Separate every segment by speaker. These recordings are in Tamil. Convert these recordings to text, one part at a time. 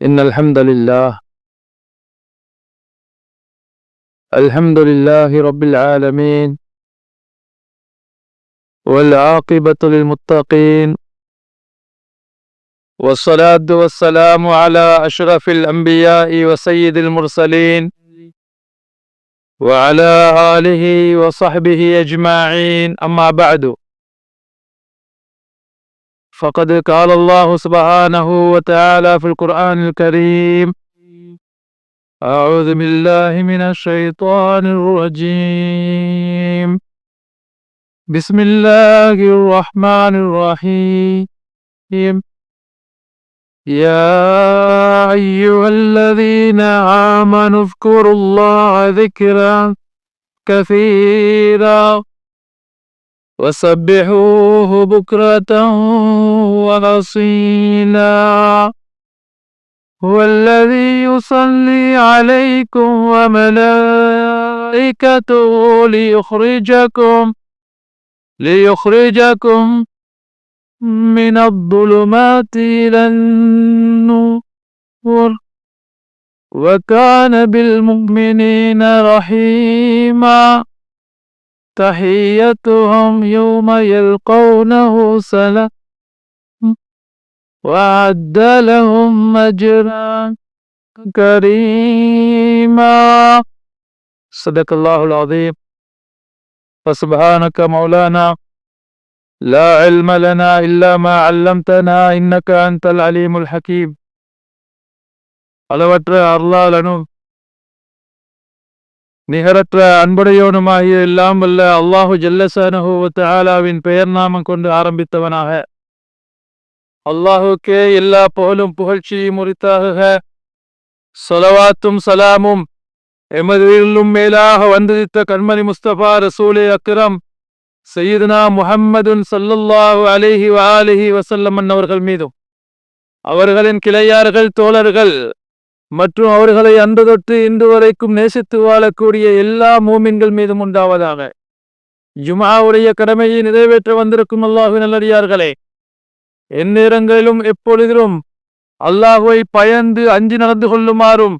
Speaker 1: إن الحمد لله رب العالمين، والعاقبة للمتقين، والصلاة والسلام على أشرف الأنبياء وسيد المرسلين وعلى آله وصحبه أجمعين. أما بعد، فقد قال الله سبحانه وتعالى في القرآن الكريم: أعوذ بالله من الشيطان الرجيم، بسم الله الرحمن الرحيم. يا أيها الذين آمنوا اذكروا الله ذكرا كثيرا وسبحوه بكرة وأصيلا، هو الذي يصلي عليكم وملائكته ليخرجكم من الظلمات إلى النور، وكان بالمؤمنين رحيما، تحيتهم يوم يلقونه سلام وأعد لهم أجرا كريما. صدق الله العظيم. فسبحانك مولانا لا علم لنا إلا ما علمتنا إنك أنت العليم الحكيم. அளவற்ற அருளாளனும் நிகரற்ற அன்புடையோனுமாகிய எல்லாம் வல்ல அல்லாஹு ஜல்லஷானஹு வ தஆலாவின் பெயர் நாமம் கொண்டு ஆரம்பித்தவனாக, அல்லாஹுக்கே எல்லா புகழும் புகழ்ச்சியும் உரித்தாக. ஸலவாத்தும் சலாமும் எமதிலும் மேலாக வந்திருத்த கண்மணி முஸ்தபா ரசூலே அக்ரம் சையதுனா முஹம்மதுன் ஸல்லல்லாஹு அலைஹி வஆலிஹி வஸல்லம் அவர்கள் மீதும், அவர்களின் கிளையார்கள், தோழர்கள் மற்றும் அவர்களை அன்று தொட்டு இன்று வரைக்கும் நேசித்து வாழக்கூடிய எல்லா மூமின்கள் மீதும் உண்டாவதாக. ஜும்ஆவுடைய கடமையை நிறைவேற்ற வந்திருக்கும் அல்லாஹ்வின் நல்லடியார்களே, எந்நேரங்களிலும் எப்பொழுதிலும் அல்லாஹ்வை பயந்து அஞ்சி நடந்து கொள்ளுமாறும்,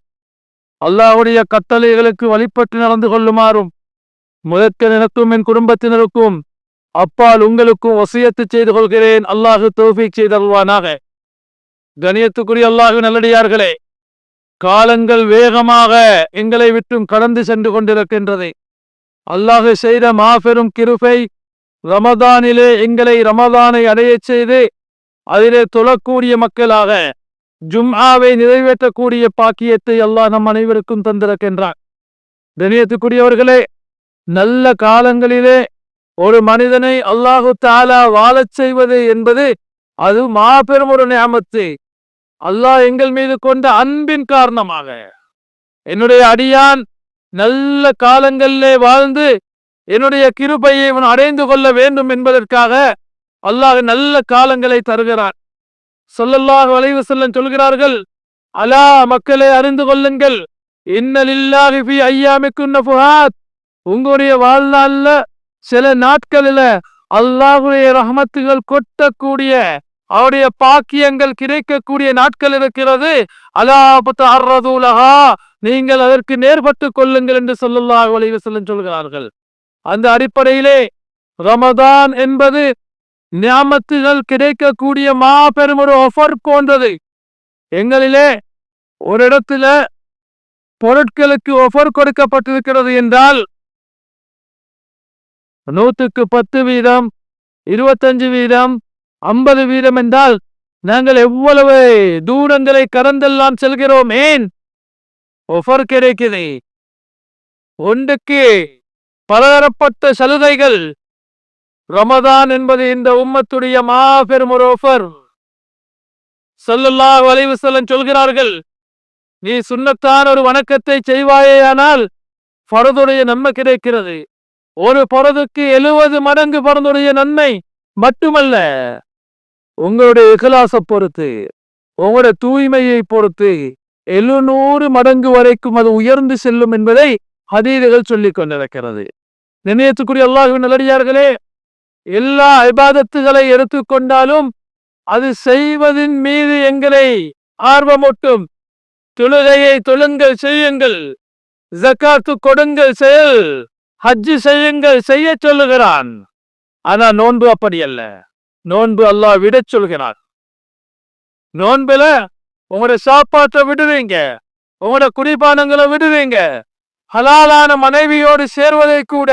Speaker 1: அல்லாஹ்வுடைய கட்டளைகளுக்கு வழிபட்டு நடந்து கொள்ளுமாறும் முதற்க எனக்கும் என் குடும்பத்தினருக்கும் அப்பால் உங்களுக்கும் வசியத்து செய்து கொள்கிறேன். அல்லாஹ் தௌஃபீக் செய்தருள்வானாக. கணியத்துக்குரிய அல்லாஹ்வின் நல்லடியார்களே, காலங்கள் வேகமாக எங்களை விட்டும் கடந்து சென்று கொண்டிருக்கின்றது. அல்லாஹ் செய்த மாபெரும் கிருபை, ரமதானிலே எங்களை ரமதானை அடைய செய்து அதிலே தொழக்கூடிய மக்களாக ஜும்ஆவை நிறைவேற்றக்கூடிய பாக்கியத்தை அல்லாஹ் நம் அனைவருக்கும் தந்திருக்கின்றான். கணியத்துக்குரியவர்களே, நல்ல காலங்களிலே ஒரு மனிதனை அல்லாஹு தஆலா வாழச் செய்வது என்பது அது மாபெரும் ஒரு நிஅமத்து. அல்லாஹ் எங்கள் மீது கொண்ட அன்பின் காரணமாக என்னுடைய அடியான் நல்ல காலங்களிலே வாழ்ந்து என்னுடைய கிருபையை இவன் அடைந்து கொள்ள வேண்டும் என்பதற்காக அல்லாஹ் நல்ல காலங்களை தருகிறான். ஸல்லல்லாஹு அலைஹி வஸல்லம் சொல்கிறார்கள், அலா மக்களே அறிந்து கொள்ளுங்கள், இன்ன லில்லாஹி ஃபீ ஐயாமிக்குன் நஃபஹாத், உங்களுடைய வாழ்நாள்ல சில நாட்களில அல்லாஹ்வுடைய ரஹ்மத்துகள் கொட்டக்கூடிய, அவருடைய பாக்கியங்கள் கிடைக்கக்கூடிய நாட்கள் இருக்கிறது. அலா தஅர்ரது லஹா, நீங்கள் அதற்கு நேர்பட்டு கொள்ளுங்கள் என்று ஸல்லல்லாஹு அலைஹி வஸல்லம் சொல்கிறார்கள். அந்த அடிப்படையிலே ரமதான் என்பது நியாமத்துகள் கிடைக்கக்கூடிய மாபெரும் ஒரு ஆஃபர் போன்றது. எங்களிலே ஒரு இடத்துல பொருட்களுக்கு ஆஃபர் கொடுக்கப்பட்டிருக்கிறது என்றால் 100% 25%, 50% என்றால் நாங்கள் எவ்வளவு தூரங்களை கடந்தெல்லாம் செல்கிறோம். ஏன் ஆஃபர் கிடைக்குது? ஒன்றுக்கு பலதரப்பட்ட சலுகைகள். ரமதான் என்பது இந்த உம்மத்துடைய மாபெரும் ஒரு ஆஃபர். ஸல்லல்லாஹு அலைஹி வஸல்லம் சொல்கிறார்கள், நீ சுன்னத்தான ஒரு வணக்கத்தை செய்வாயேயானால் ஃபர்துடைய நன்மை கிடைக்கிறது. ஒரு பரதுக்கு 70 மடங்கு பரதுடைய நன்மை மட்டுமல்ல, உங்களுடைய இக்லாஸை பொறுத்து, உங்களுடைய தூய்மையை பொறுத்து 700 மடங்கு வரைக்கும் அது உயர்ந்து செல்லும் என்பதை ஹதீதுகள் சொல்லிக் கொண்டிருக்கிறது. நினையத்துக்குரிய அல்லாஹ்வின் நல்லடியார்களே, எல்லா இபாதத்துகளை எடுத்துக்கொண்டாலும் அது செய்வதின் மீது எங்களை ஆர்வமூட்டும். தொழுகையை தொழுங்கள், செய்யுங்கள். ஜக்காத்து கொடுங்கள், செயல். ஹஜ்ஜு செய்யுங்கள், செய்ய சொல்லுகிறான். ஆனா நோன்பு அப்படி அல்ல. நோன்பு அல்லாஹ் விட சொல்கிறான். நோன்புல உங்களோட சாப்பாட்டை விடுவீங்க, உங்களோட குடிபானங்களை விடுவீங்க, ஹலாலான மனைவியோடு சேர்வதை கூட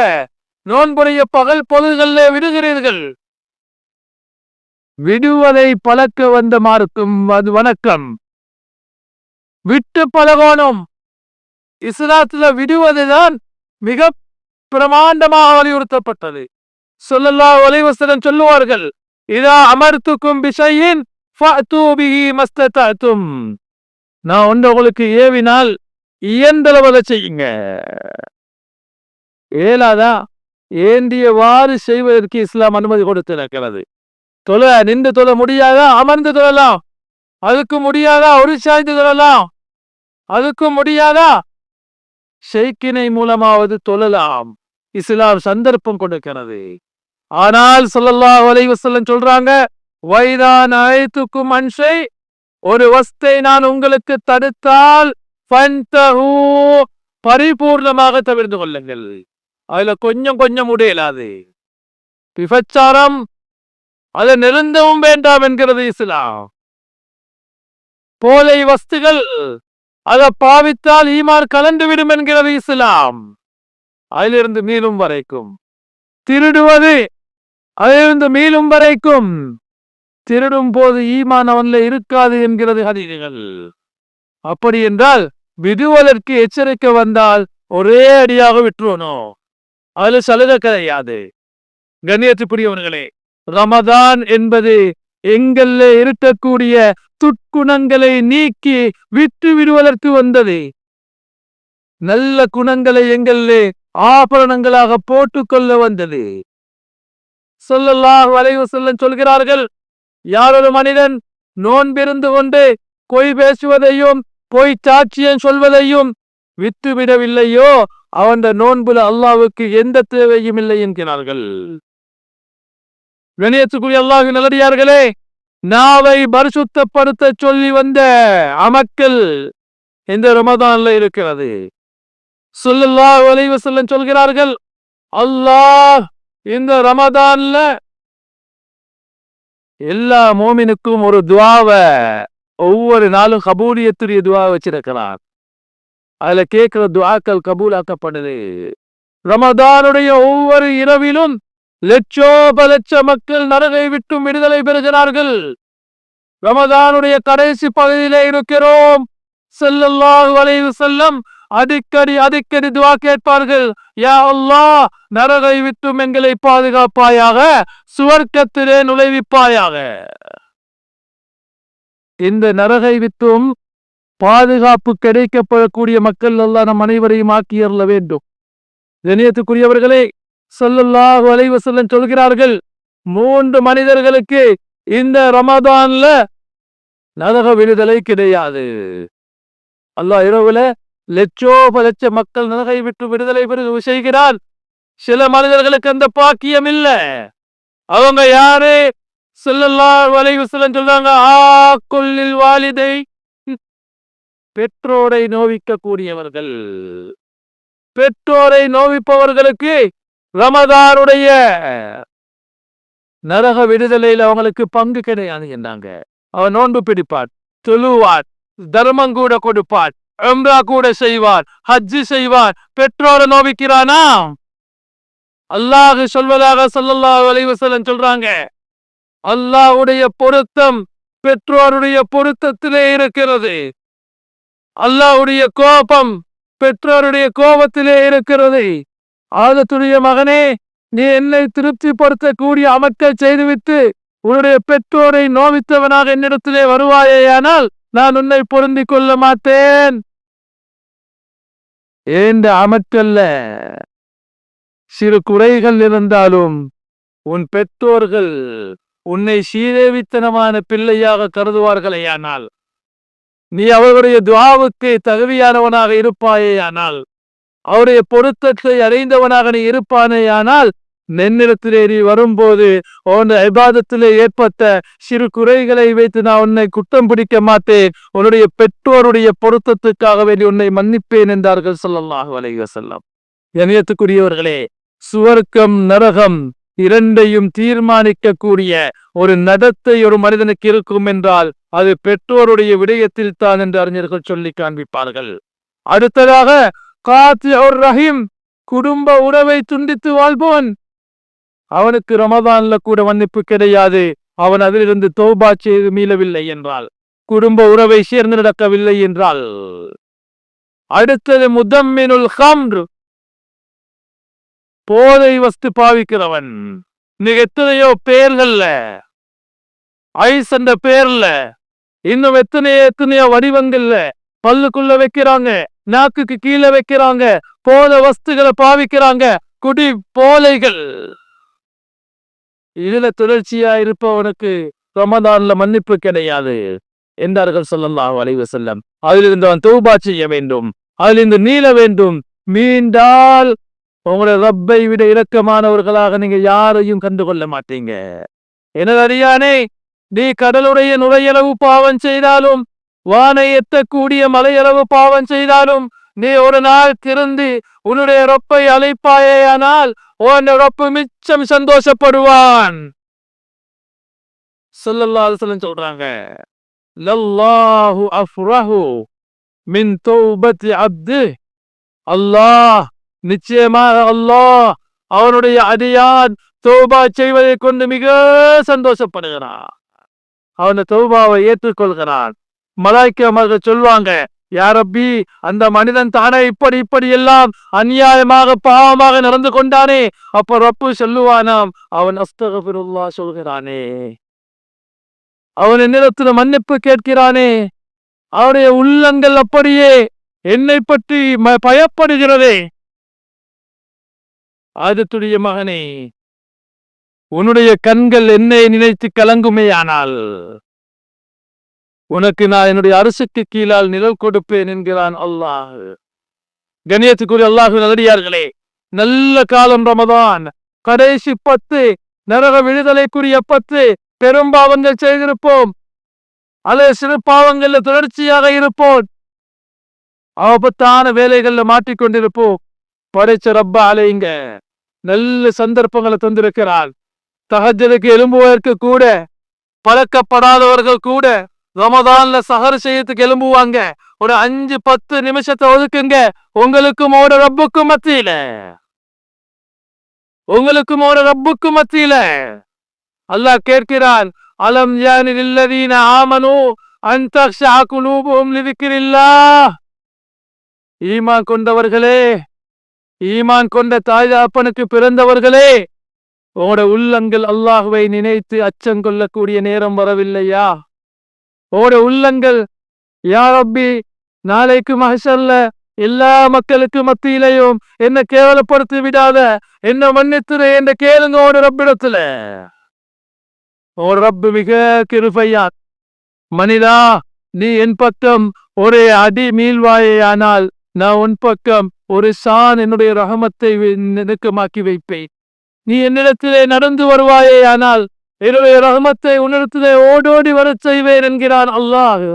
Speaker 1: நோன்புடைய பகல் பொழுதுகளிலே விடுகிறீர்கள். விடுவதை பழக்க வந்த மார்க்கம் அது வணக்கம். விட்டு பழகணும். இஸ்லாத்துல விடுவதுதான் மிக பிரமாண்டமாக வலியுறுத்தப்பட்டது. ஸல்லல்லாஹு அலைஹி வஸல்லம் சொல்லுவார்கள், இதா அமர்த்துக்கும் பிஷையின் ஃபஅது பிஹி மஸ்ததஅதும். நான் உங்களுக்கு ஏவினால் இயன்றளவு செய்யுங்க. ஏலாதா ஏந்தியவாறு செய்வதற்கு இஸ்லாம் அனுமதி கொடுத்திருக்கிறது. நின்று தொழ முடியாதா? அமர்ந்து தொழலாம். அதுக்கு முடியாதா? ஒரு சாய்ந்து தொழலாம். அதுக்கு முடியாதா? ஷைக்கினை மூலமாவது தொழலாம். இஸ்லாம் சந்தர்ப்பம் கொடுக்கிறது. ஆனால் ஸல்லல்லாஹு அலைஹி வஸல்லம் சொல்றாங்க, வைதான் அழைத்துக்கும் அன்ஷை, ஒரு வஸ்தை நான் உங்களுக்கு தடுத்தால் ஃபன்தஹூ, பரிபூர்ணமாக தவிர்த்து கொள்ளுங்கள். அதுல கொஞ்சம் கொஞ்சம் முடியலாது. விபச்சாரம் அதை நெருந்தவும் வேண்டாம் என்கிறது இஸ்லாம். போதை வஸ்துகள் அதை பாவித்தால் ஈமான் கலந்துவிடும் என்கிறது இஸ்லாம். அதிலிருந்து மீளும் வரைக்கும் திருடுவது, அதிலிருந்து மீளும் வரைக்கும் திருடும் போது ஈமான் அவன்ல இருக்காது என்கிறது ஹதீஸ்கள். அப்படி என்றால் விடுவதற்கு எச்சரிக்கை வந்தால் ஒரே அடியாக விட்டுருவனும். அதுல சலுகை கிடையாது. கண்ணியத்துக்குரியவர்களே, ரமதான் என்பது எங்கள்ல இருக்கக்கூடிய துட்குணங்களை நீக்கி விட்டு விடுவதற்கு வந்தது. நல்ல குணங்களை எங்களே ஆபரணங்களாக போட்டுக்கொள்ள வந்தது. ஸல்லல்லாஹு அலைஹி வஸல்லம் சொல்கிறார்கள், யார் ஒரு மனிதன் நோன்பிருந்து கொண்டு பொய் பேசுவதையும் பொய் சாட்சியம் சொல்வதையும் விட்டுவிடவில்லையோ அவன் நோன்புல அல்லாஹ்வுக்கு எந்த தேவையும் இல்லை என்கிறார்கள். கண்ணியத்துக்குரிய அல்லாஹ்வின் நல்லடியார்களே, நாவை பரிசுத்தப்படுத்த சொல்லி வந்த அமக்கள் இந்த ரமதான்ல இருக்கிறது. ஸல்லல்லாஹு அலைஹி வஸல்லம் சொல்கிறார்கள், அல்லாஹ் இந்த ரமதான்ல எல்லா மோமினுக்கும் ஒரு துஆவை ஒவ்வொரு நாளும் கபூலியத்துடைய துஆ வச்சிருக்கிறார். அதுல கேட்கிற துஆக்கள் கபூலாக்கப்படுது. ரமதானுடைய ஒவ்வொரு இரவிலும் லட்சோப லட்ச மக்கள் நரகை விட்டு விடுதலை பெறுகிறார்கள். ரமதானுடைய கடைசி பகுதியிலே இருக்கிறோம். ஸல்லல்லாஹு அலைஹி வஸல்லம் அடிக்கடி துஆ கேட்பார்கள், யா அல்லாஹ் நரகை விட்டும் எங்களை பாதுகாப்பாயாக, சுவர்க்கத்திலே நுழைவிப்பாயாக. இந்த நரகை விட்டும் பாதுகாப்பு கிடைக்கப்படக்கூடிய மக்கள் எல்லாம் நம் அனைவரையும் ஆக்கியறல வேண்டும். கண்ணியத்துக்குரியவர்களே, ஸல்லல்லாஹு அலைஹி வஸல்லம் சொல்கிறார்கள், 3 மனிதர்களுக்கு இந்த ரமதான்ல நரக விடுதலை கிடையாது. அல்லாஹ் இரவுல லட்சோப லட்ச மக்கள் நரகை விட்டு விடுதலை பெற செய்கிறார். சில மனிதர்களுக்கு அந்த பாக்கியம் இல்ல. அவங்க யாரு? ஸல்லல்லாஹு அலைஹி வஸல்லம் சொல்றாங்க, ஆக்குல்லில் வாலிதை, பெற்றோரை நோவிக்க கூடியவர்கள். பெற்றோரை நோவிப்பவர்களுக்கு ரமதானுடைய நரக விடுதலையில் அவங்களுக்கு பங்கு கிடையாது என்றாங்க. அவன் நோன்பு பிடிப்பார், தொழுவார், தர்மம் கூட கொடுப்பார், உம்ரா கூட செய்வார், ஹஜ்ஜு செய்வார். பெற்றோரை நோவிக்கிறானா? அல்லாஹ் சொல்வதாக ஸல்லல்லாஹு அலைஹி வஸல்லம் சொல்றாங்க, அல்லாஹ்வுடைய பொருத்தம் பெற்றோருடைய பொருத்தத்திலே இருக்கிறது. அல்லாஹ்வுடைய கோபம் பெற்றோருடைய கோபத்திலே இருக்கிறது. ஆதத்துடைய மகனே, நீ என்னை திருப்திப்படுத்தக்கூடிய அமல்கள் செய்துவிட்டு உன்னுடைய பெற்றோரை நோவித்தவனாக என்னிடத்திலே வருவாயேயானால் நான் உன்னை பொருந்திக் கொள்ள மாட்டேன். இந்த அமல்கள்ல சிறு குறைகள் இருந்தாலும் உன் பெற்றோர்கள் உன்னை சீதேவித்தனமான பிள்ளையாக கருதுவார்களேயானால், நீ அவருடைய துஆவுக்கு தகுதியானவனாக இருப்பாயேயானால், அவருடைய பொருத்தத்தை அடைந்தவனாக நீ இருப்பானேயானால் நென்னிடத்திலே வரும்போது உன் இபாதத்திலே ஏற்பட்ட சிறு குறைகளை வைத்து நான் உன்னை குற்றம் பிடிக்க மாட்டேன், உன்னுடைய பெற்றோருடைய பொருத்தத்துக்காக வேண்டி உன்னை மன்னிப்பேன் என்றார்கள் ஸல்லல்லாஹு அலைஹி வஸல்லம். கண்ணியத்துக்குரியவர்களே, சுவர்க்கம் நரகம் இரண்டையும் தீர்மானிக்கக்கூடிய ஒரு நடத்தை ஒரு மனிதனுக்கு இருக்கும் என்றால் அது பெற்றோருடைய விடயத்தில் தான் என்று அறிஞர்கள் சொல்லி காண்பிப்பார்கள். அடுத்ததாக காத்திஉர் ரஹீம், குடும்ப உறவை துண்டித்து வாழ்பவன், அவனுக்கு ரமதான்ல கூட மன்னிப்பு கிடையாது. அவன் அதிலிருந்து தௌபா செய்து மீளவில்லை என்றால், குடும்ப உறவை சேர்ந்து நடக்கவில்லை என்றால். அடுத்தது முதம்மினுல் ஹம்ர், போதை வஸ்து பாவிக்கிறவன். இன்னைக்கு எத்தனையோ பேர்கள்ல, ஐஸ் என்ற பேர்ல, இன்னும் எத்தனையோ வடிவங்கள்ல பல்லுக்குள்ள வைக்கிறாங்க, நாக்குக்கு கீழே வைக்கிறாங்க, போதை வஸ்துகளை பாவிக்கிறாங்க, குடி போலைகள். இதுல தொடர்ச்சியா இருப்பவனுக்கு ரமதான்ல மன்னிப்பு கிடையாது என்றார்கள் ஸல்லல்லாஹு அலைஹி வஸல்லம். அதிலிருந்து அவன் தௌபா செய்ய வேண்டும், அதிலிருந்து நீள வேண்டும். மீண்டால் உங்களுடைய ரப்பை விட இரக்கமானவர்களாக நீங்க யாரையும் கண்டுகொள்ள மாட்டீங்க. எனது அடியானே, நீ கடலுடைய நுரையளவு பாவம் செய்தாலும், வானை எத்தக்கூடிய மலையளவு பாவம் செய்தாலும், நீ ஒரு நாள் திருந்து உன்னுடைய ரப்பை அழைப்பாயேயானால் உன் ரப்பு மிச்சம் சந்தோஷப்படுவான். ஸல்லல்லாஹு அலைஹி வஸல்லம் சொல்றாங்க, லல்லாஹு அஃப்ரஹு மின் தௌபத்தி அப்தி, அல்லாஹ், நிச்சயமாக அல்லாஹ் அவனுடைய அடியான் தௌபா செய்வதை கொண்டு மிக சந்தோஷப்படுகிறான். அவன தௌபாவை ஏற்றுக்கொள்கிறான். மலாய்க்கமார்கள் சொல்வாங்க, யா ரப்பி, அந்த மனிதன் தானே இப்படி எல்லாம் அநியாயமாக பாவமாக நடந்து கொண்டானே. அப்ப ரப்பு சொல்லுவானாம், அவன் அஸ்தக்ஃபிருல்லாஹ் சொல்கிறானே, அவன் என்னிடத்துல மன்னிப்பு கேட்கிறானே, அவருடைய உள்ளங்கள் அப்படியே என்னை பற்றி பயப்படுகிறதே. ஆதத்துடைய மகனே, உன்னுடைய கண்கள் என்னை நினைத்து கலங்குமேயானால் உனக்கு நான் என்னுடைய அரசுக்கு கீழால் நிழல் கொடுப்பேன் என்கிறான் அல்லாஹ். கண்ணியத்துக்குரிய அல்லாஹ்வின் நல்லடியார்களே, நல்ல காலம் ரமதான், கடைசி 10, நரக விடுதலைக்குரிய 10. பெரும்பாவங்கள் செய்திருப்போம், அல்லது சிறு பாவங்கள்ல தொடர்ச்சியாக இருப்போம், ஆபத்தான வேலைகள்ல மாட்டிக்கொண்டிருப்போம். படைச்ச ரப்ப அலைங்க நல்ல சந்தர்ப்பங்களை தந்திருக்கிறார். தஹஜ்ஜுதுக்கு எழும்புவதற்கு கூட பழக்கப்படாதவர்கள் கூட ரமதான்ல சஹர் செய்யறதுக்கு எழும்புவாங்க. ஒரு 5-10 நிமிஷத்தை ஒதுக்குங்க, உங்களுக்கும் ஒரு ரப்புக்கும் மத்தியில, உங்களுக்கும் ஒரு ரப்புக்கும் மத்தியில. அல்லாஹ் கேட்கிறான், அலம் யானி லில்லதீன ஆமனு அன் தக்ஷா குலூபுஹும் லிذிக்ரில்லாஹ், ஈமான் கொண்டவர்களே, ஈமான் கொண்ட தாய் தகப்பனுக்கு பிறந்தவர்களே, உங்களோட உள்ளங்கள் அல்லாஹுவை நினைத்து அச்சம் கொள்ளக்கூடிய நேரம் வரவில்லையா? உங்களோட உள்ளங்கள், யா ரப்பி, நாளைக்கு மஹ்ஷர்ல எல்லா மக்களுக்கு மத்தியிலையும் என்ன கேவலப்படுத்தி விடாத, என்ன மன்னித்துரு என்று கேளுங்க ஒரு ரப்பிடத்துல. ஒரு ரப்பு மிக கிருபையா, மனிதா, நீ என் பக்கம் ஒரே அடி மீள்வாயேயானால் நான் உன் பக்கம் ஒரு சான் என்னுடைய ரஹமத்தை நெருக்கமாக்கி வைப்பேன். நீ என்னிடத்திலே நடந்து வருவாயேயானால் என்னுடைய ரஹமத்தை உன்னிடத்திலே ஓடோடி வரச் செய்வேன் என்கிறான் அல்லாஹ்.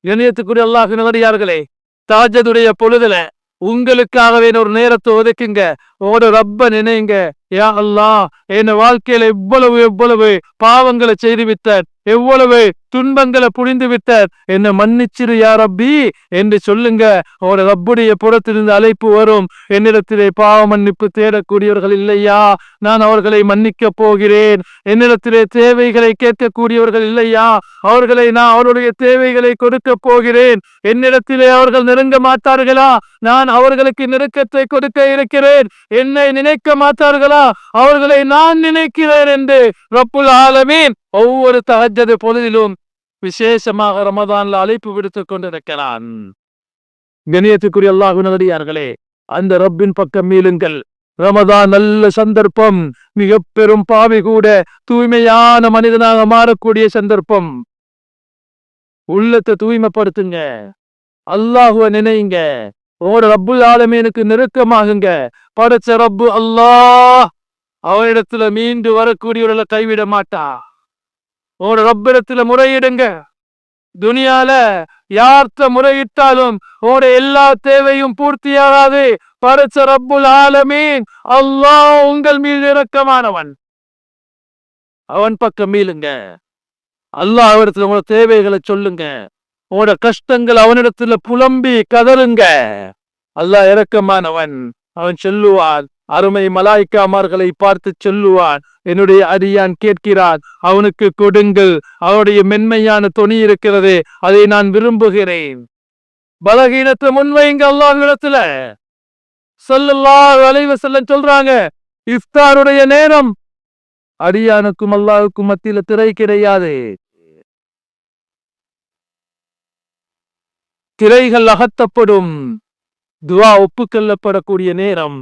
Speaker 1: கண்ணியத்துக்குரிய அல்லாஹ்வின் நல்லடியார்களே, தஹஜ்ஜுதுடைய பொழுதுல உங்களுக்காகவே ஒரு நேரத்தை ஒதுக்குங்க, ஒரு ரப்ப நினைங்க. யா அல்லாஹ், என் வாழ்க்கையில எவ்வளவு பாவங்களை செய்து விட்டார், எவ்வளவு துன்பங்களை புரிந்து விட்டார், என்ன மன்னிச்சிரு யா ரப்பி என்று சொல்லுங்க. ஒரு ரப்புடைய புறத்திலிருந்து அழைப்பு வரும், என்னிடத்திலே பாவ மன்னிப்பு தேடக்கூடியவர்கள் இல்லையா, நான் அவர்களை மன்னிக்க போகிறேன். என்னிடத்திலே தேவைகளை கேட்கக்கூடியவர்கள் இல்லையா, அவர்களை நான் அவருடைய தேவைகளை கொடுக்க போகிறேன். என்னிடத்திலே அவர்கள் நெருங்க மாட்டார்களா, நான் அவர்களுக்கு நெருக்கத்தை கொடுக்க இருக்கிறேன். என்னை நினைக்க மாட்டார்களா, அவர்களை நான் நினைக்கிறேன் என்று ரப்புல் ஆலமீன் ஒவ்வொரு தஹஜ்ஜுது பொழுதிலும் விசேஷமாக ரமதான்ல அழைப்பு விடுத்துக் கொண்டிருக்கிறான். கண்ணியத்துக்குரிய அல்லாஹ்வின் நல்லடியார்களே, அந்த ரப்பின் பக்கம் மீளுங்கள். ரமதான் நல்ல சந்தர்ப்பம், மிக பெரும் பாவி கூட தூய்மையான மனிதனாக மாறக்கூடிய சந்தர்ப்பம். உள்ளத்தை தூய்மைப்படுத்துங்க, அல்லாஹுவை நினைங்க, ஒரு ரப்புல் ஆலமீனுக்கு நெருக்கமாகுங்க. படைச்ச ரப்பு அல்லாஹ், அவனிடத்துல மீண்டு வரக்கூடியவர்களை கைவிட மாட்டா. உங்களோட ரப்பிடத்துல முறையிடுங்க. துனியால யார்த்த முறையிட்டாலும் உங்களோட எல்லா தேவையும் பூர்த்தியாகாது. படைச்ச ரப்புல் ஆலமீன் அல்லாஹ் உங்கள் மீது இரக்கமானவன். அவன் பக்கம் மீளுங்க. அல்லாஹ் அவரிடத்துல உங்களோட தேவைகளை சொல்லுங்க. உங்களோட கஷ்டங்கள் அவனிடத்துல புலம்பி கதறுங்க. அல்லாஹ் இரக்கமானவன். அவன் சொல்லுவான், அருமை மலாய்க்காமார்களை பார்த்து சொல்லுவான், என்னுடைய அடியான் கேட்கிறான், அவனுக்கு கொடுங்கள். அவனுடைய மென்மையான துணி இருக்கிறது, அதை நான் விரும்புகிறேன். பலகீனத்தை முன்வைங்க அல்லாஹ்விடத்துல. ஸல்லல்லாஹு அலைஹி வஸல்லம் சொல்றாங்க, இஃப்தாருடைய நேரம் அடியானுக்கும் அல்லாஹ்வுக்கும் மத்தியில திரை கிடையாது. திரைகள் அகற்றப்படும். துவா ஒப்புக்கொள்ளப்படக்கூடிய நேரம்.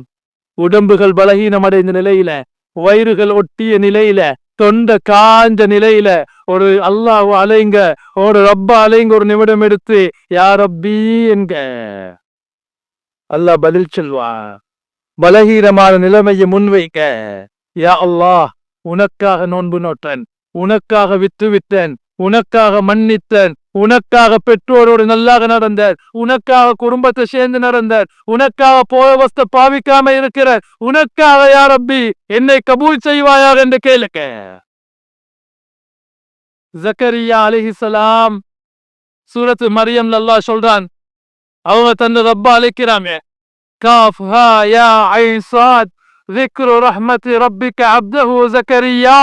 Speaker 1: உடம்புகள் பலகீனம் அடைந்த நிலையில, வயிறுகள் ஒட்டிய நிலையில, தொண்டை காஞ்ச நிலையில ஒரு அல்லாஹ் அலைங்க, ஒரு ரப்ப அலைங்க. ஒரு நிமிடம் எடுத்து யா ரப்பி என்க. அல்லாஹ் பதில் சொல்வா. பலகீனமான நிலைமையை முன்வைக்க, யா அல்லாஹ் உனக்காக நோன்பு நோட்டேன், உனக்காக விட்டு விட்டேன், உனக்காக மன்னித்தேன், உனக்காக பெற்றோரோடு நல்லாக நடந்தார், உனக்காக குடும்பத்தை சேர்ந்து நடந்தார், உனக்காக போவஸ்த பாவிக்காம இருக்கிற, உனக்காக யா ரப்பி என்னை கபூல் செய்வாயாக என்று கேளுக்க. ஜக்கரியா அலைஹிஸ்ஸலாம் சூரத்து மரியம் அல்லாஹ் சொல்றான், அவங்க தன்னை ரப்ப அழைக்கிறாங்க. காஃப் ஹா யா ஐன் ஸாத் ذكر رحمة ربك عبده زكريا.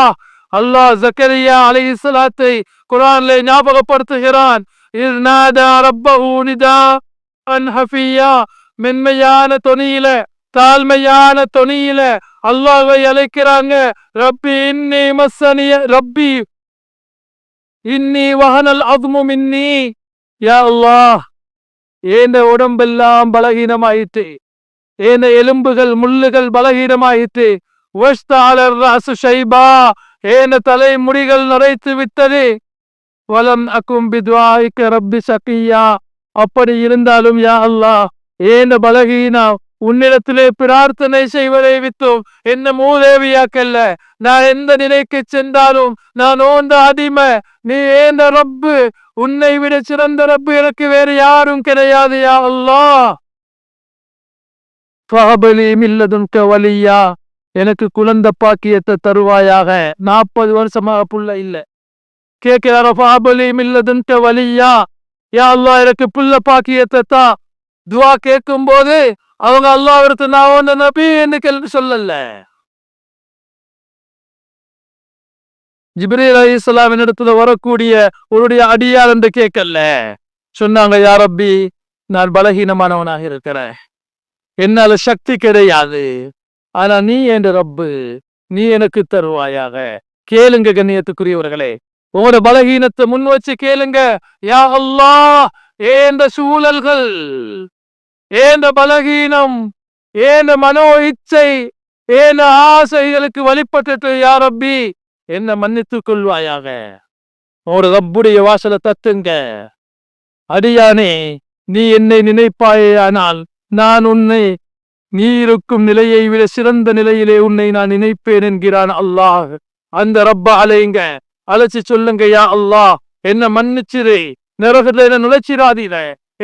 Speaker 1: அல்லாஹ் ஜக்கரியா அலைஹிஸ்ஸலாத்தை குர்ஆன்ல ஞாபகப்படுத்துகிறான். இஸ் நாதா ரப்பஹு நிதான் ஹஃபியா. மென்மையான தொனியில, தாழ்மையான தொனியில அல்லாஹ்வை அழைக்கிறாங்க. ரப்பி இன்னி மஸ்ஸனிய ரப்பி இன்னி வஹனல் அஸ்மு மின்னி. யா அல்லாஹ், ஏந்த உடம்பெல்லாம் பலகீனமாயிற்று, ஏன எலும்புகள் முள்ளுகள் பலகீனமாயிற்று. வஸ்தாலர் ராசு ஷைபா, ஏன தலை முடிகள் நரைத்து விட்டது. வலம் அகும் பிதுஆஇக ரப்பி ஷகியா. அப்படி இருந்தாலும் யா அல்லாஹ், ஏன பலகீனம் உன்னிடத்திலே பிரார்த்தனை செய்வதை விட்டும் என்ன மூதேவியாக்கல்ல. நான் எந்த நிலைக்கு சென்றாலும் நான் ஓந்த அடிமை, நீ ஏந்த ரப்பு. உன்னை விட சிறந்த ரப்பு எனக்கு வேறு யாரும் கிடையாது யா அல்லாஹ். ஃபஹபலி மின் லதுன்க வலியா. எனக்கு குழந்தை பாக்கியத்தை தருவாயாக. 40 வருஷமாக புள்ள இல்ல. கேட்கிறார, ஃபஹபலி மின் லதுன்க வலியா, யா அல்லாஹ் எனக்கு புள்ள பாக்கியத்தை தா. துவா கேட்கும் போது அவங்க அல்லாஹ்விடத்து நான் ஒன்ன நபி என்று சொல்லல. ஜிப்ரீல் அலைஹிஸ்ஸலாம் இடத்துல வரக்கூடிய உன்னுடைய அடியார் என்று கேட்கல. சொன்னாங்க, யா ரப்பி நான் பலகீனமானவனாக இருக்கிறேன், என்னால சக்தி கிடையாது, ஆனா நீ என்ற ரப்பு, நீ எனக்கு தருவாயாக. கேளுங்க கண்ணியத்துக்குரியவர்களே, உங்களோட பலகீனத்தை முன் வச்சு கேளுங்க. யா அல்லாஹ், ஏந்த சூழல்கள், ஏந்த பலகீனம், ஏந்த மனோ இச்சை, ஏந்த ஆசைகளுக்கு வழிபட்டு யா ரப்பி என்ன மன்னித்துக் கொள்வாயாக. ஒரு ரப்புடைய வாசலை தட்டுங்க. அடியானே, நீ என்னை நினைப்பாயானால் நான் உன்னை நீ இருக்கும் நிலையை விட சிறந்த நிலையிலே உன்னை நான் நினைப்பேன் என்கிறான் அல்லாஹ். அந்த ரப்ப அலைங்க, அழைச்சி சொல்லுங்க, யா அல்லாஹ் என்ன மன்னிச்சிரு, நரகத்துல என்ன நுழைச்சிராதீர,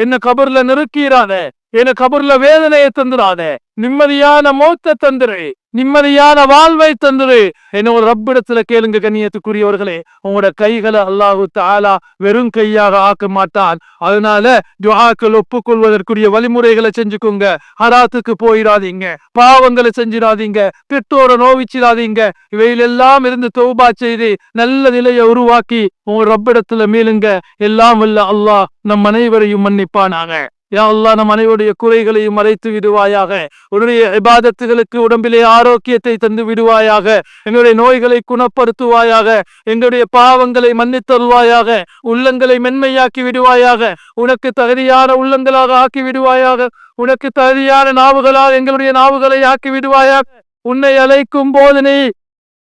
Speaker 1: என்ன கபர்ல நெருக்கிறாத, என்ன கபர்ல வேதனையை தந்துடாத, நிம்மதியான மௌத்தை தந்துரு, நிம்மதியான வாழ்வை தந்துரு. என்ன ஒரு ரப்பிடத்துல கேளுங்க கண்ணியத்துக்குரியவர்களே. உங்களோட கைகளை அல்லாஹு தஆலா வெறும் கையாக ஆக்க மாட்டான். அதனால துஆக்கள் ஒப்புக்கொள்வதற்குரிய வழிமுறைகளை செஞ்சுக்கோங்க. ஹராத்துக்கு போயிடாதீங்க, பாவங்களை செஞ்சிடாதீங்க, பெற்றோரை நோவிச்சிடாதீங்க. இவையிலெல்லாம் இருந்து தௌபா செய்து நல்ல நிலையை உருவாக்கி உங்க ரப்பிடத்துல மீளுங்க. எல்லாம் வல்ல அல்லாஹ் நம் அனைவரையும் மன்னிப்பானாக. யா அல்லாஹ் நம் அனைவருடைய குறைகளையும் மறைத்து விடுவாயாக. உன்னுடைய இபாதத்துகளுக்கு உடம்பிலே ஆரோக்கியத்தை தந்து விடுவாயாக. எங்களுடைய நோய்களை குணப்படுத்துவாயாக. எங்களுடைய பாவங்களை மன்னித்தருவாயாக. உள்ளங்களை மென்மையாக்கி விடுவாயாக. உனக்கு தகுதியான உள்ளங்களாக ஆக்கி விடுவாயாக. உனக்கு தகுதியான நாவுகளாக எங்களுடைய நாவுகளை ஆக்கி விடுவாயாக. உன்னை அழைக்கும் போது நீ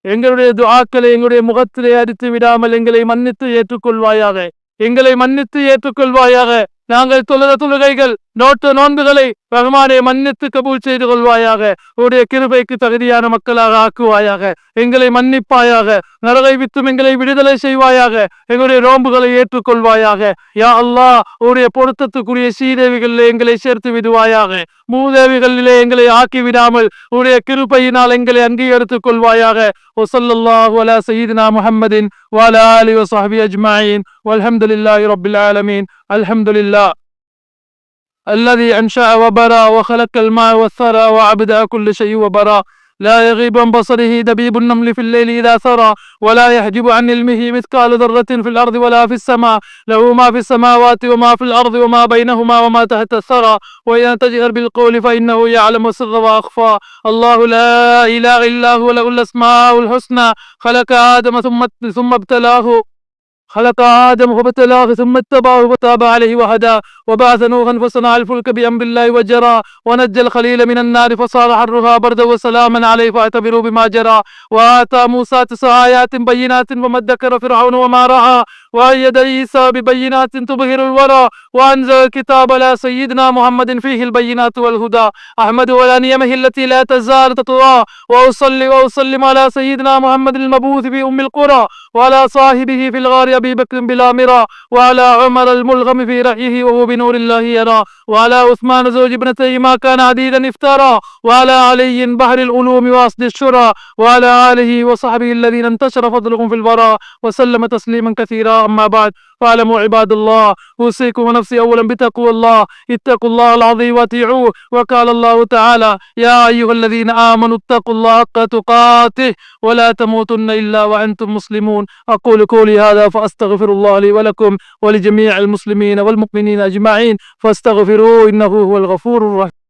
Speaker 1: எங்களுடைய துஆக்களை எங்களுடைய முகத்திலே அடித்து விடாமல் எங்களை மன்னித்து ஏற்றுக்கொள்வாயாக. எங்களை மன்னித்து ஏற்றுக்கொள்வாயாக. நாங்கள் தொழுத தொழுகைகள் நோட்ட நோன்புகளை ரஹ்மானே மன்னித்து கபூல் செய்து கொள்வாயாக. உடைய கிருபைக்கு தகுதியான மக்களாக ஆக்குவாயாக. எங்களை மன்னிப்பாயாக. நரகை விட்டும் எங்களை விடுதலை செய்வாயாக. எங்களுடைய நோன்புகளை ஏற்றுக்கொள்வாயாக. யா அல்லாஹ், உடைய பொருத்தத்துக்குரிய சீதேவிகளிலே எங்களை சேர்த்து விடுவாயாக. மூதேவிகளிலே எங்களை ஆக்கி விடாமல் உடைய கிருபையினால் எங்களை அங்கீகரித்துக் கொள்வாயாக. வஸல்லல்லாஹு அலா சய்யிதினா முஹம்மதின் வஅலா ஆலிஹி வஸஹ்பிஹி அஜ்மஈன் வல்ஹம்துலில்லாஹி ரப்பில் ஆலமீன். அல்ஹம்துலில்லாஹ் الذي أنشأ وبرى وخلق الماء والثرى وعبد كل شيء وبرى. لا يغيب عن بصره دبيب النمل في الليل إذا سرى ولا يحجب عن علمه مثقال ذرة في الأرض ولا في السماء. له ما في السماوات وما في الأرض وما بينهما وما تحت الثرى. وإذا تجهر بالقول فإنه يعلم السر وأخفى. الله لا إله إلا هو له الأسماء الحسنى. خلق آدم ثم ابتلاه فابتلاه ثم اتبعه فتاب عليه وهدى. وبعث نوحا فصنع الفلك بأمر الله وجرى. ونجى الخليل من النار فصار حرها بردا وسلاما عليه فاعتبروا بما جرى. وآتى موسى 9 آيات بينات وما ادكر فرعون وما رعى. وأيد عيسى ببينات تبهر الورى. وأنزل الكتاب على سيدنا محمد فيه البينات والهدى. أحمد على نعمه التي لا تزال تطغى. وأصلي وأسلم على سيدنا محمد المبعوث في أم القرى. وعلى صاحبه في الغار أبي بكر بلا مرى. وعلى عمر الملغم في رأيه وهو بنور الله يرى. وعلى عثمان زوج ابنتيه ما كان عديدا افترى. وعلى علي بحر العلوم واصل الشرى. وعلى آله وصحبه الذين انتشر فضلهم في البراء وسلم تسليما كثيرا. أما بعد فاعلموا عباد الله، أوصيكم ونفسي أولا بتقوى الله. اتقوا الله العظيم وأطيعوه. وقال الله تعالى: يا أيها الذين آمنوا اتقوا الله حق تقاته ولا تموتن إلا وأنتم مسلمون. أقول قولي هذا فأستغفر الله لي ولكم ولجميع المسلمين والمؤمنين أجمعين فاستغفروه إنه هو الغفور الرحيم.